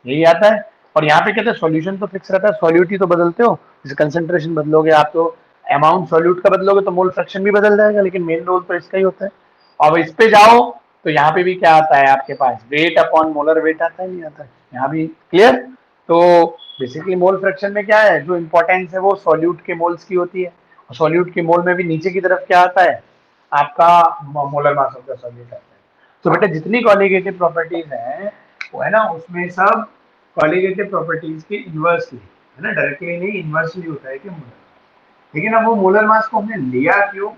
यही आता है। और यहाँ पे कहते हैं सॉल्यूशन तो फिक्स रहता है, सॉल्यूट ही तो बदलते हो, जैसे कंसेंट्रेशन बदलोगे आप तो अमाउंट सॉल्यूट का बदलोगे तो मोल फ्रैक्शन भी बदल जाएगा, लेकिन मेन रोल तो इसका ही होता है। अब इस पे जाओ तो यहाँ पे भी क्या आता है आपके पास, वेट अपॉन मोलर वेट आता है, नहीं आता है यहाँ भी, क्लियर। तो बेसिकली मोल फ्रैक्शन में क्या है, जो इंपॉर्टेंस है वो सॉल्यूट के मोल्स की होती है, सॉल्यूट के मोल में भी नीचे की तरफ क्या आता है, आपका molar mass of the solute आता है। तो बेटा जितनी कॉलिगेटिव प्रॉपर्टीज हैं वो है ना, उसमें सब कॉलिगेटिव प्रॉपर्टीज के इनवर्सली है ना, डायरेक्टली नहीं इनवर्सली होता है कि मोलर। लेकिन अब वो मोलर मास को हमने लिया क्यों,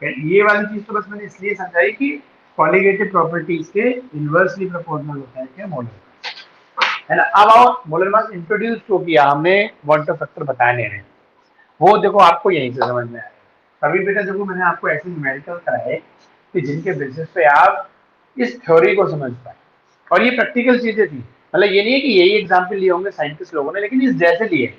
ये वाली चीज तो बस मैंने इसलिए समझाई कि कॉलिगेटिव प्रॉपर्टीज के इनवर्सली प्रोपोर्शनल होता है क्या मोलर, है ना। अब आओ मोलर मास इंट्रोड्यूस क्यों किया हमने, वन टू फैक्टर बताने हैं, वो देखो आपको यहीं से समझ में आएगा। तभी बेटा देखो मैंने आपको ऐसे न्यूमेरिकल कराए कि जिनके बेसिस पे आप इस थ्योरी को समझ पाए, और ये प्रैक्टिकल चीजें थी। मतलब ये नहीं है कि यही एग्जाम्पल लिए होंगे साइंटिस्ट लोगों ने, लेकिन इस जैसे लिए,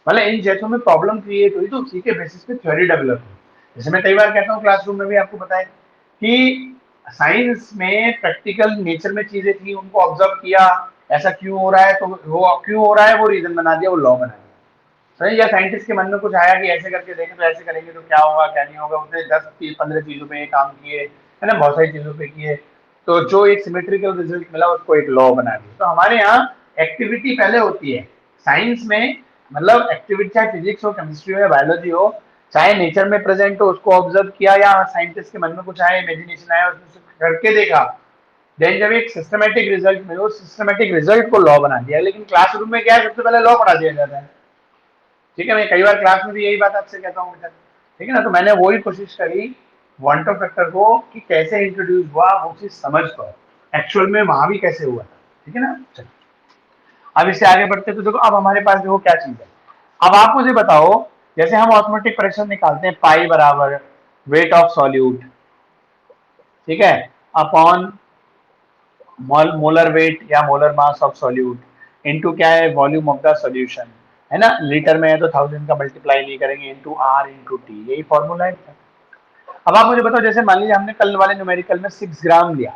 मतलब इन जैसों में प्रॉब्लम क्रिएट हुई तो उसी के बेसिस पे थ्योरी डेवलप हुई। जैसे मैं कई बार कहता हूँ क्लासरूम में भी आपको बताया कि साइंस में प्रैक्टिकल नेचर में चीजें थी, उनको ऑब्जर्व किया, ऐसा क्यों हो रहा है, तो वो क्यों हो रहा है वो रीजन बना दिया, वो लॉ बना दिया। सही, या साइंटिस्ट के मन में कुछ आया कि ऐसे करके देखें तो ऐसे करेंगे तो क्या होगा क्या नहीं होगा, उसने 10-15 चीजों पे काम किए, है ना, बहुत सारी चीजों पे किए, तो जो एक सिमेट्रिकल रिजल्ट मिला उसको एक लॉ बना दिया। तो हमारे यहाँ एक्टिविटी पहले होती है साइंस में, मतलब एक्टिविटी चाहे फिजिक्स हो, केमिस्ट्री हो या बायोलॉजी हो, चाहे नेचर में प्रेजेंट हो, उसको ऑब्जर्व किया या साइंटिस्ट के मन में कुछ आया, इमेजिनेशन आया, उसने करके देखा, देन जब एक सिस्टमेटिक रिजल्ट मिले, उस सिस्टमेटिक रिजल्ट को लॉ बना दिया। लेकिन क्लासरूम में क्या है, सबसे पहले लॉ पढ़ा दिया जाता है। ठीक है, मैं कई बार क्लास में भी यही बात आपसे कहता हूँ बेटा, ठीक है ना। तो मैंने वही कोशिश करी वन टू फैक्टर को कि कैसे इंट्रोड्यूस हुआ वो चीज समझ पाओ, एक्चुअल में वहां भी कैसे हुआ था। ठीक है ना, चलिए अब इससे आगे बढ़ते तो देखो अब हमारे पास देखो क्या चीज है। अब आप मुझे बताओ, जैसे हम ऑस्मोटिक प्रेशर निकालते हैं पाई बराबर वेट ऑफ सॉल्यूट, ठीक है, अपॉन मोलर वेट या molar mass of solute into क्या है, वॉल्यूम ऑफ द सॉल्यूशन, है ना। लीटर में है तो 1000 का मल्टीप्लाई नहीं करेंगे, इनटू आर इनटू टी, यही फॉर्मूला है। अब आप मुझे बताओ, जैसे मान लीजिए हमने कल वाले न्यूमेरिकल में 6 ग्राम लिया,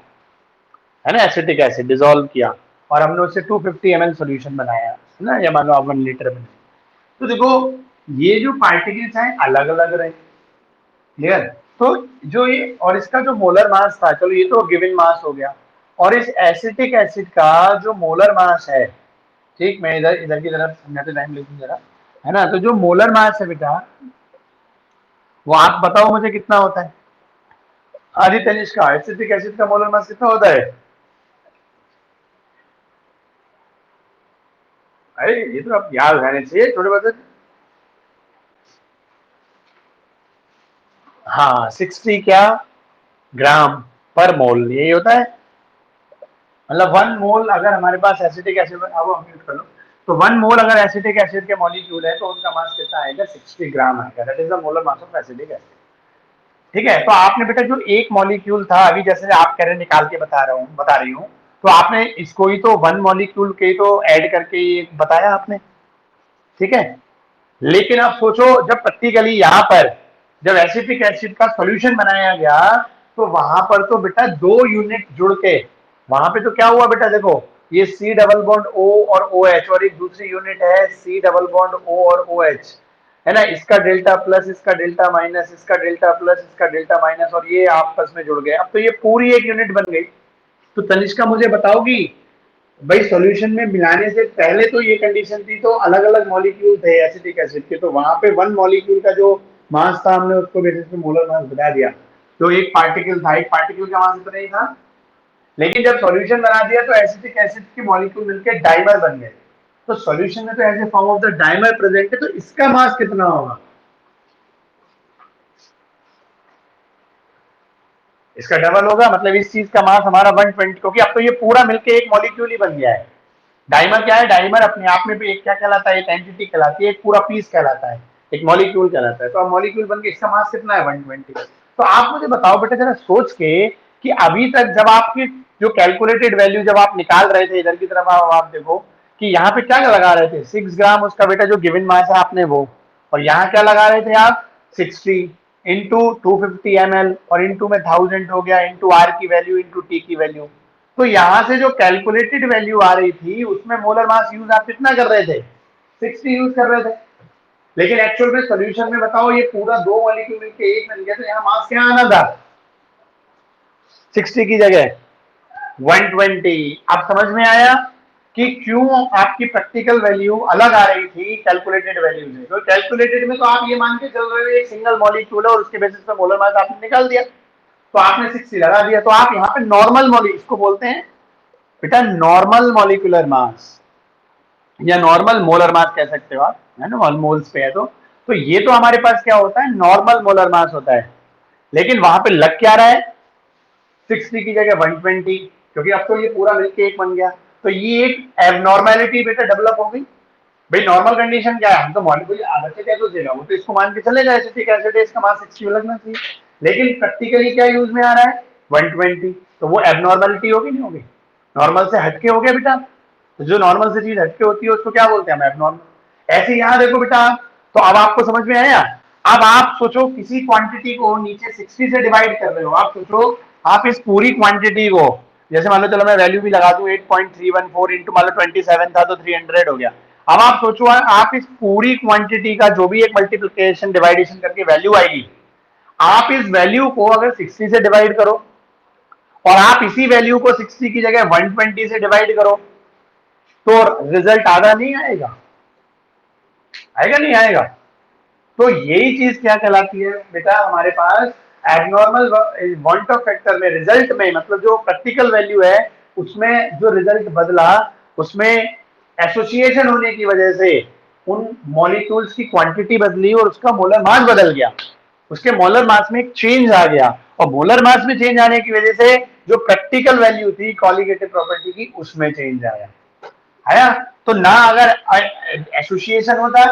है ना, एसिटिक एसिड डिसॉल्व किया, और हमने उससे 250 ml सॉल्यूशन बनाया, है ना, या मान लो आप 1 लीटर बनाए। तो देखो ये जो पार्टिकल्स हैं अलग अलग रहे, क्लियर। तो जो ये और इसका जो मोलर मास था, चलो ये तो गिवन मास हो गया, और इस एसिटिक एसिड का जो मोलर मास है, ठीक, मैं इधर इधर की तरफ समझाते टाइम लेकिन जरा, है ना, तो जो मोलर मास है बेटा वो आप बताओ मुझे कितना होता है। आदि तनिष्का, एसिटिक एसिड का मोलर मास कितना होता है? अरे ये तो आप याद रहने चाहिए थोड़े बहुत। हाँ 60 क्या ग्राम पर मोल, यही होता है। मतलब 1 मोल अगर हमारे पास एसिटिक एसिड, अब हम यूज कर लो, तो 1 मोल अगर एसिटिक एसिड के मॉलिक्यूल है तो उनका मास कितना आएगा, 60 ग्राम आएगा, that is the molar mass of acetic acid. ठीक है, तो आपने बेटा जो एक मॉलिक्यूल था, अभी जैसे आप कह रहे निकाल के बता रही हूँ, तो आपने इसको ही तो 1 मॉलिक्यूल के तो ऐड करके ये बताया आपने, ठीक है। लेकिन अब सोचो जब प्रैक्टिकली यहाँ पर जब एसिटिक एसिड का सॉल्यूशन बनाया गया, तो वहां पर तो बेटा 2 यूनिट जुड़ के, वहां पे तो क्या हुआ बेटा, देखो ये C डबल बॉन्ड O और OH, और एक दूसरी यूनिट है C डबल बॉन्ड O और OH, है ना, इसका डेल्टा प्लस, इसका डेल्टा माइनस, इसका डेल्टा प्लस, इसका डेल्टा माइनस, और ये आपस में जुड़ गए, अब तो ये पूरी एक यूनिट बन गई। तो तनिष्का मुझे बताओगी भाई, सॉल्यूशन में मिलाने से पहले तो ये कंडीशन थी, तो अलग अलग मॉलिक्यूल थे एसिटिक एसिड के, तो वहां पे 1 मॉलिक्यूल का जो मास था हमने उसको बेसिस पे मोलर मास बता दिया। तो एक पार्टिकल था, एक पार्टिकल का मास इतना ही था, लेकिन जब सॉल्यूशन बना दिया तो एसिटिक एसिड के मॉलिक्यूल मिलकर डाइमर बन गए। तो सॉल्यूशन में तो as a form of the dimer present है, तो इसका मास कितना होगा, इसका डबल होगा, मतलब इस चीज का मास हमारा 120, क्योंकि अब तो ये पूरा मिलके एक मॉलिक्यूल ही बन गया है। डाइमर क्या है, डाइमर अपने आप में भी एक क्या कहलाता है, एक एंटिटी कहलाती है, एक पूरा पीस कहलाता है, एक मॉलिक्यूल कहलाता है। तो अब मॉलिक्यूल बन के इसका मास कितना है, 120। तो आप मुझे बताओ बेटा जरा सोच के कि अभी तक जब आपकी जो कैलकुलेटेड वैल्यू जब आप निकाल रहे थे, इधर की तरफ आप देखो कि यहाँ पे क्या लगा रहे थे, 6 ग्राम उसका बेटा जो गिवन मास है आपने वो, और यहाँ क्या लगा रहे थे आप, 60 इंटू 250 ml, और इंटू में 1000 हो गया, इंटू आर की वैल्यू इंटू टी की वैल्यू। तो यहां से जो कैलकुलेटेड वैल्यू आ रही थी उसमें मोलर मास यूज आप कितना कर रहे थे, 60 यूज कर रहे थे। लेकिन एक्चुअल में सोल्यूशन में बताओ ये पूरा 2 मॉलिक्यूल मिलकर एक बन गया, तो यहाँ मास क्या आना था, 60 की जगह 120। अब समझ में आया कि क्यों आपकी प्रैक्टिकल वैल्यू अलग आ रही थी कैलकुलेटेड वैल्यू से। तो कैलकुलेटेड में तो आप ये मान के चल रहे हो एक सिंगल मॉलिक्यूल है और उसके बेसिस पे मोलर मास आपने निकाल दिया, तो आपने 60 लगा दिया। तो आप यहाँ पे नॉर्मल मॉलिक्यूल, इसको बोलते हैं बेटा नॉर्मल मॉलिक्यूलर मास या नॉर्मल मोलर मास कह सकते हो आप, है ना, मोल्स पे है। तो ये तो हमारे पास क्या होता है, नॉर्मल मोलर मास होता है। लेकिन वहां पे लग क्या रहा है, 60 की जगह 120, क्योंकि अब तो ये पूरा मिलके एक बन गया। तो ये एक एबनॉर्मेलिटी बेटा डेवलप हो गई। भाई नॉर्मल कंडीशन क्या है, हम तो मॉलिक्यूल बच्चे क्या सोचेगा, वो तो इसको मान के चलेगा एसिटिक एसिड है, इसका मास 60 लगना चाहिए। लेकिन प्रैक्टिकली क्या यूज में आ रहा है, 120। तो वो एबनॉर्मेलिटी होगी नहीं होगी, नॉर्मल से हटके हो गया बेटा। तो जो नॉर्मल से चीज हटके होती है उसको क्या बोलते हैं हम, एबनॉर्मल। ऐसे यहाँ देखो बेटा, तो अब आपको समझ में आया। अब आप सोचो किसी क्वांटिटी को नीचे 60 से डिवाइड कर रहे हो, आप सोचो आप इस पूरी क्वांटिटी को, जैसे मान लो चलो मैं वैल्यू भी लगा दूं 8.314 इंटू मान लो 27 था तो 300 हो गया। अब आप सोचो आप इस पूरी क्वांटिटी का जो भी एक मल्टीप्लिकेशन डिवाइडेशन करके वैल्यू आएगी, आप इस वैल्यू को अगर 60 से डिवाइड करो और आप इसी वैल्यू को 60 की जगह 120 से डिवाइड करो, तो रिजल्ट आधा नहीं आएगा, आएगा नहीं आएगा। तो यही चीज क्या कहलाती है बेटा, हमारे पास एबनॉर्मल वांट ऑफ फैक्टर में रिजल्ट में, मतलब जो प्रैक्टिकल वैल्यू है उसमें जो रिजल्ट बदला, उसमें एसोसिएशन होने की वजह से उन मॉलिक्यूल्स की क्वांटिटी बदली और उसका मोलर मास बदल गया, उसके मोलर मास में एक चेंज आ गया। और मोलर मास में चेंज आने की वजह से जो प्रैक्टिकल वैल्यू थी कॉलिगेटिव प्रॉपर्टी की, उसमें चेंज आया। आया। तो ना अगर एसोसिएशन होता,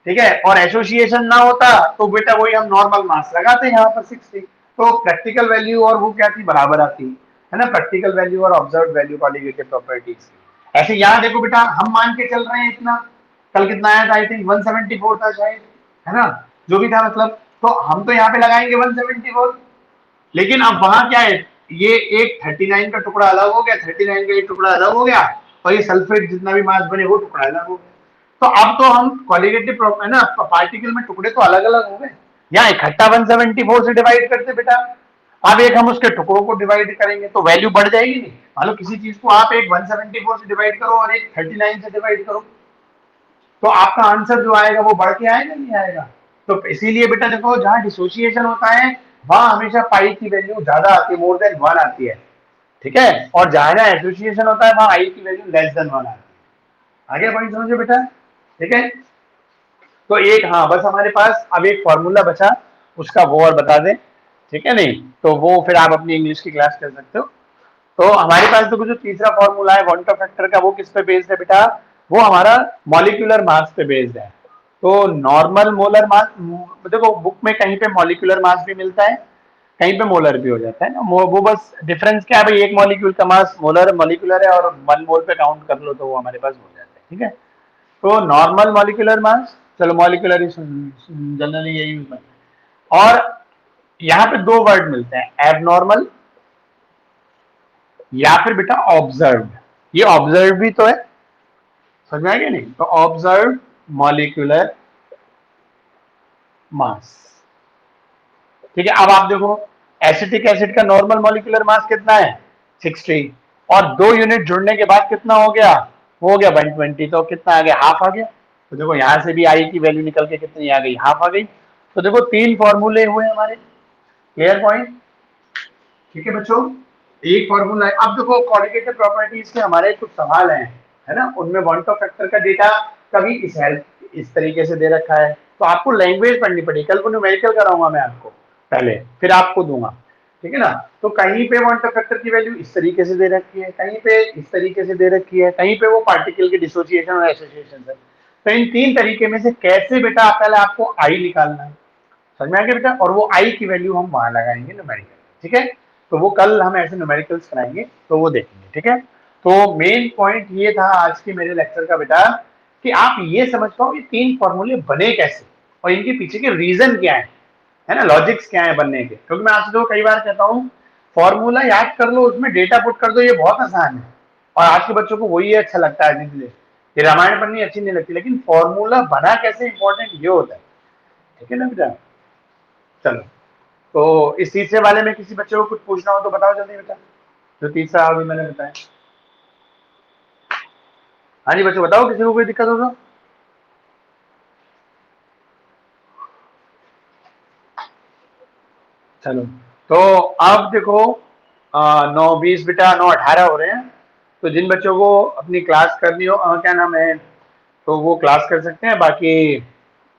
ठीक है, और एसोसिएशन ना होता तो बेटा वही हम नॉर्मल मास लगाते यहाँ पर 60। तो प्रैक्टिकल वैल्यू और वो क्या थी, बराबर आती है ना, प्रैक्टिकल वैल्यू और ऑब्जर्व वैल्यू कॉलिगेटिव प्रॉपर्टीज। ऐसे यहाँ देखो बेटा, हम मान के चल रहे हैं इतना, कल कितना आया था, आई थिंक 174 था शायद, है ना, जो भी था मतलब। तो हम तो यहाँ पे लगाएंगे 174, लेकिन अब वहां क्या है, ये एक 39 का टुकड़ा अलग हो गया, 39 का एक टुकड़ा अलग हो गया, और ये सल्फेट जितना भी मास बने वो टुकड़ा अलग हो गया। तो अब तो हम क्वालिटेटिव है ना, पार्टिकल में टुकड़े तो अलग अलग हो गए। यहाँ इकट्ठा 174 से डिवाइड करते बेटा, अब एक हम उसके टुकड़ों को डिवाइड करेंगे तो वैल्यू बढ़ जाएगी नहीं। मान लो किसी चीज को आप एक 174 से डिवाइड करो और एक 39 से डिवाइड करो, तो आपका आंसर जो आएगा वो बढ़ के आएगा नहीं आएगा। तो इसीलिए बेटा देखो, जहां डिसोसिएशन होता है वहां हमेशा पाई की वैल्यू ज्यादा आती है, मोर देन 1 आती है, ठीक है, और जहां एसोसिएशन होता है वहां आई की वैल्यू लेस देन 1 आती है। आगे पॉइंट समझो बेटा, ठीक है। तो एक, हाँ बस हमारे पास अब एक फॉर्मूला बचा, उसका वो और बता दें, ठीक है, नहीं तो वो फिर आप अपनी इंग्लिश की क्लास कर सकते हो। तो हमारे पास तो जो तीसरा फॉर्मूला है वांट ऑफ फैक्टर का, वो किस पे बेस्ड है बेटा, वो हमारा मॉलिक्यूलर मास पे बेस्ड है। तो नॉर्मल मोलर मास, देखो बुक में कहीं पे मॉलिक्यूलर मास भी मिलता है, कहीं पे मोलर भी हो जाता है ना, वो बस डिफरेंस क्या है भाई, एक मॉलिक्यूल का मास मोलर मॉलिक्यूलर है और 1 मोल पे काउंट कर लो तो वो हमारे पास हो जाता है, ठीक है। तो नॉर्मल मॉलिक्यूलर मास, चलो मॉलिक्यूलर ही जनरली यही यूज करते हैं। और यहाँ पे दो वर्ड मिलते हैं, एबनॉर्मल या फिर बेटा ऑब्जर्व। ये ऑब्जर्व भी तो है, समझ में आ गया नहीं, तो ऑब्जर्व मॉलिक्यूलर मास, ठीक है। अब आप देखो एसिटिक एसिड का नॉर्मल मॉलिक्यूलर मास कितना है, 60, और 2 यूनिट जुड़ने के बाद कितना हो गया, हो गया 120, तो कितना आ गया, हाफ आ गया। तो देखो यहां से भी आई की वैल्यू निकल के कितनी आ गई, हाफ आ गई। तो देखो 3 फॉर्मूले हुए हमारे, क्लियर पॉइंट, ठीक है बच्चों। एक फॉर्मूला है। अब देखो क्वालिटेटिव प्रॉपर्टीज के हमारे कुछ सवाल हैं, है ना, उनमें वांट ऑफ फैक्टर का डेटा कभी इस तरीके से दे रखा है, तो आपको लैंग्वेज पढ़नी पड़ेगी। कल को न्यूमेरिकल कराऊंगा मैं आपको पहले, फिर आपको दूंगा, ठीक है ना। तो कहीं पे वांट ऑफ फैक्टर की वैल्यू इस तरीके से दे रखी है, कहीं पे इस तरीके से दे रखी है, कहीं पे वो पार्टिकल के डिसोसिएशन और एसोसिएशन है। तो इन 3 तरीके में से कैसे बेटा पहले आपको आई निकालना है, समझ में आ गया बेटा, और वो आई की वैल्यू हम वहां लगाएंगे न्यूमेरिकल, ठीक है। तो वो कल हम ऐसे न्यूमेरिकल्स कराएंगे तो वो देखेंगे, ठीक है। तो मेन पॉइंट ये था आज के मेरे लेक्चर का बेटा, कि आप ये समझ पाओ ये 3 फॉर्मूले बने कैसे और इनके पीछे के रीजन क्या है ना, लॉजिक्स क्या है बनने के। क्योंकि मैं आपसे तो कई बार कहता हूँ फॉर्मूला याद कर लो, उसमें डेटा पुट कर दो, ये बहुत आसान है, और आज के बच्चों को वही अच्छा लगता है, इसलिए ये रामायण पढ़नी अच्छी नहीं लगती, लेकिन फॉर्मूला बना कैसे इंपॉर्टेंट ये होता है, ठीक है ना बेटा। चलो, तो इस तीसरे वाले में किसी बच्चे को कुछ पूछना हो तो बताओ जल्दी बेटा, जो तीसरा अभी मैंने बताया। हाँ जी बच्चों, बताओ किसी को कोई दिक्कत हो तो। चलो, तो अब देखो 9:20 बेटा 9:18 हो रहे हैं। तो जिन बच्चों को अपनी क्लास करनी हो, क्या नाम है, तो वो क्लास कर सकते हैं। बाकी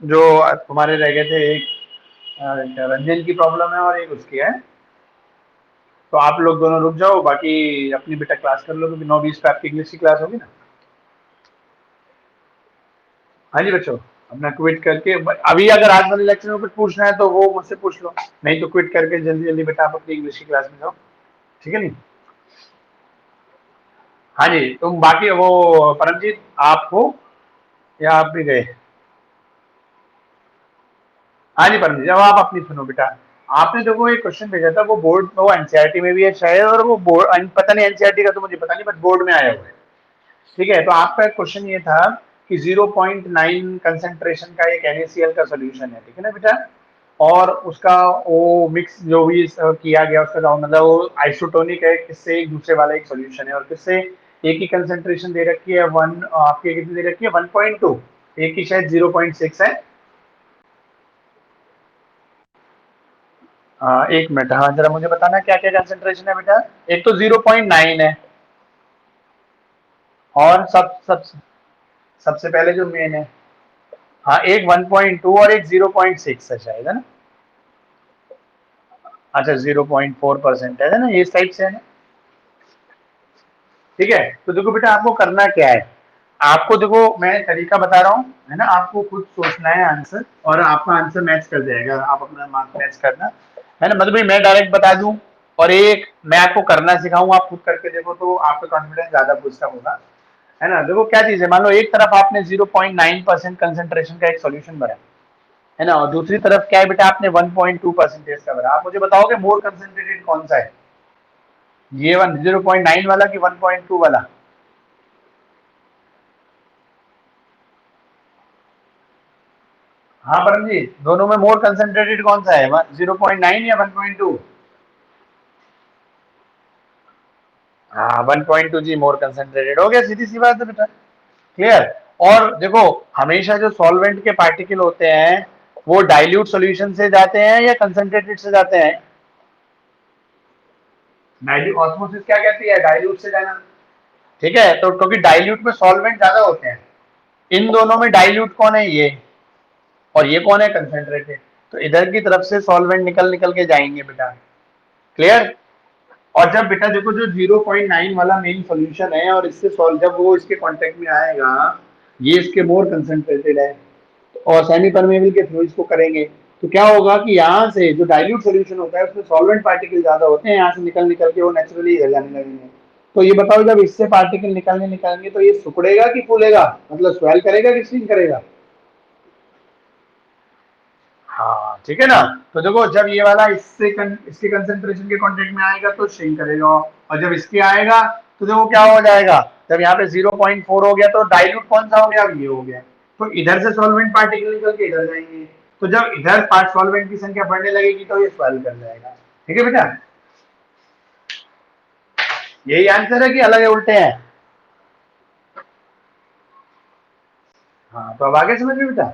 जो तुम्हारे रह गए थे, एक रंजन की प्रॉब्लम है और एक उसकी है, तो आप लोग दोनों रुक जाओ, बाकी अपनी बेटा क्लास कर लो, क्योंकि 9:20 पे आपकी इंग्लिश की क्लास होगी ना। हाँ जी बच्चों, अपना क्विट करके अभी अगर आज वाले लेक्चर में कुछ पूछना है तो वो मुझसे पूछ लो, नहीं तो क्विट करके जल्दी जल्दी बेटा आप अपनी इंग्लिश की क्लास में जाओ, ठीक है नहीं। हाँ जी, तुम बाकी वो परमजीत आप हो या आप भी गए। हाँ जी परमजीत, अब आप अपनी सुनो बेटा। आपने देखो एक क्वेश्चन भेजा था, वो बोर्ड वो एनसीईआरटी में भी है शायद, और वो बोर्ड पता नहीं एनसीईआरटी का तो मुझे पता नहीं, बट बोर्ड में आया हुआ है। ठीक है, तो आपका क्वेश्चन ये था कि 0.9 कंसेंट्रेशन का एक NaCl का सोल्यूशन है, ठीक है ना बेटा। और उसका वो मिक्स जो भी किया गया, उसका मतलब वो आइसोटोनिक है, किससे एक दूसरे वाला एक सोल्यूशन है, और किससे एक ही कंसेंट्रेशन दे रखी है, वन आपके कितनी दे रखी है 1.2, एक ही शायद 0.6 है। एक मिनट, हाँ जरा मुझे बताना क्या क्या कंसेंट्रेशन है बेटा। एक तो 0.9 है, और सबसे पहले जो मेन है, हाँ एक 1.2 और एक 0.6 है शायद, है ना। अच्छा 0.4% है ना, ये इस टाइप से है ना। ठीक है, तो देखो बेटा आपको करना क्या है, आपको देखो मैं तरीका बता रहा हूँ, है ना, आपको खुद सोचना है आंसर, और आपका आंसर मैच कर जाएगा, आप अपना मार्क्स मैच करना, है ना। मतलब मैं डायरेक्ट बता दूं और एक मैं आपको करना सिखाऊं, आप खुद करके देखो तो आपका कॉन्फिडेंस ज्यादा बूस्ट होगा, है ना। देखो क्या चीज है, मान लो एक तरफ आपने 0.9% कंसेंट्रेशन का एक सोल्यूशन भरा, है ना, और दूसरी तरफ क्या है बेटा, आपने 1.2% का भरा। आप मुझे बताओगे मोर कंसेंट्रेटेड कौन सा है, ये 0.9 वाला कि 1.2 वाला। हाँ परम जी, दोनों में मोर कंसेंट्रेटेड कौन सा है, 0.9 या 1.2। हाँ 1.2 जी मोर कंसेंट्रेटेड हो गया, सीधी सी बात है बेटा, क्लियर। और देखो हमेशा जो सॉल्वेंट के पार्टिकल होते हैं वो डाइल्यूट सॉल्यूशन से जाते हैं या कंसेंट्रेटेड से जाते हैं। डाइल्यूट, ऑस्मोसिस क्या कहती है, डाइल्यूट से जाना। ठीक है, तो क्योंकि डाइल्यूट में सॉल्वेंट ज्यादा होते हैं, इन दोनों में डाइल्यूट कौन है, ये, और ये कौन है, कंसेंट्रेटेड। तो इधर की तरफ से सॉल्वेंट निकल निकल के जाएंगे बेटा, क्लियर। और जब बेटा देखो जो 0.9 वाला मेन सॉल्यूशन है, और इससे सॉल्व जब वो इसके कांटेक्ट में आएगा, ये इसके मोर कंसेंट्रेटेड है, और सेमी परमेबल के थ्रू इसको करेंगे, तो क्या होगा कि यहाँ से जो डाइल्यूट सॉल्यूशन होता है उसमें सॉल्वेंट पार्टिकल ज्यादा होते हैं, यहाँ से निकल निकल के वो नेचुरली इधर जाने लगेंगे। तो ये बताओ जब इससे पार्टिकल निकलने निकलेंगे तो ये सिकुड़ेगा कि फूलेगा, मतलब स्वेल करेगा कि स्विंग करेगा। हाँ ठीक है ना। तो देखो जब ये वाला इसके कंसेंट्रेशन के कांटेक्ट में आएगा तो श्रिंक करेगा, और जब इसके आएगा तो देखो क्या हो जाएगा, जब यहाँ पे 0.4 हो गया तो डाइल्यूट कौन सा हो गया, अब ये हो गया। तो इधर से सॉल्वेंट पार्टिकल निकल के इधर जाएंगे, तो जब इधर पार्ट सॉल्वेंट की संख्या बढ़ने लगेगी तो ये स्वेल कर जाएगा। ठीक है बेटा, यही आंसर है कि अलग है, उल्टे हैं। हाँ तो अब आगे समझ में बेटा।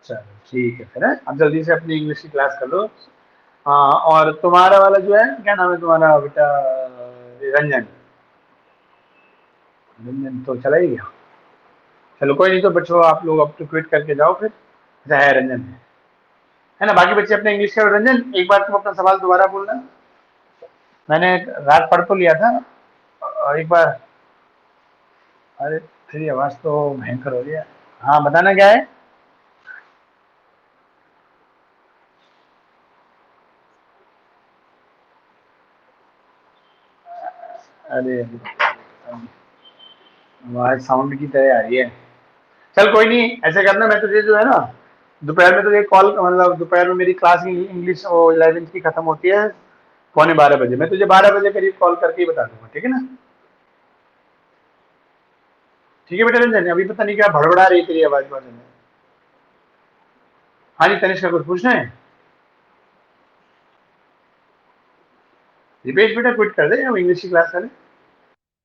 चलो ठीक है फिर, अब जल्दी से अपनी इंग्लिश की क्लास कर लो। हाँ, और तुम्हारा वाला जो है, क्या नाम है तुम्हारा बेटा, रंजन। रंजन तो चला ही गया। चलो कोई नहीं, तो बच्चों आप लोग अब तो क्विट करके जाओ फिर। अच्छा है रंजन, है ना, बाकी बच्चे अपने इंग्लिश का। रंजन एक बार तुम अपना सवाल दोबारा बोलना, मैंने रात पढ़ तो लिया था, एक बार। अरे तेरी आवाज तो भयंकर हो रही है। हाँ बताना क्या है। अरे आवाज साउंड की तरह आ रही है। चल कोई नहीं, ऐसे करना, मैं तुझे जो है ना दोपहर में तुझे कॉल, मतलब दोपहर में मेरी क्लास इंग्लिश 11th की खत्म होती है 11:15 बजे, मैं तुझे 12 बजे करीब कॉल करके ही बता दूंगा, ठीक है ना। ठीक है बेटा रंजन, अभी पता नहीं क्या भड़बड़ा रही तेरी आवाज में। हाँ जी तनिष्का, कुछ पूछना है। दीपेश बेटा क्विट कर दे, हम इंग्लिश की क्लास करें।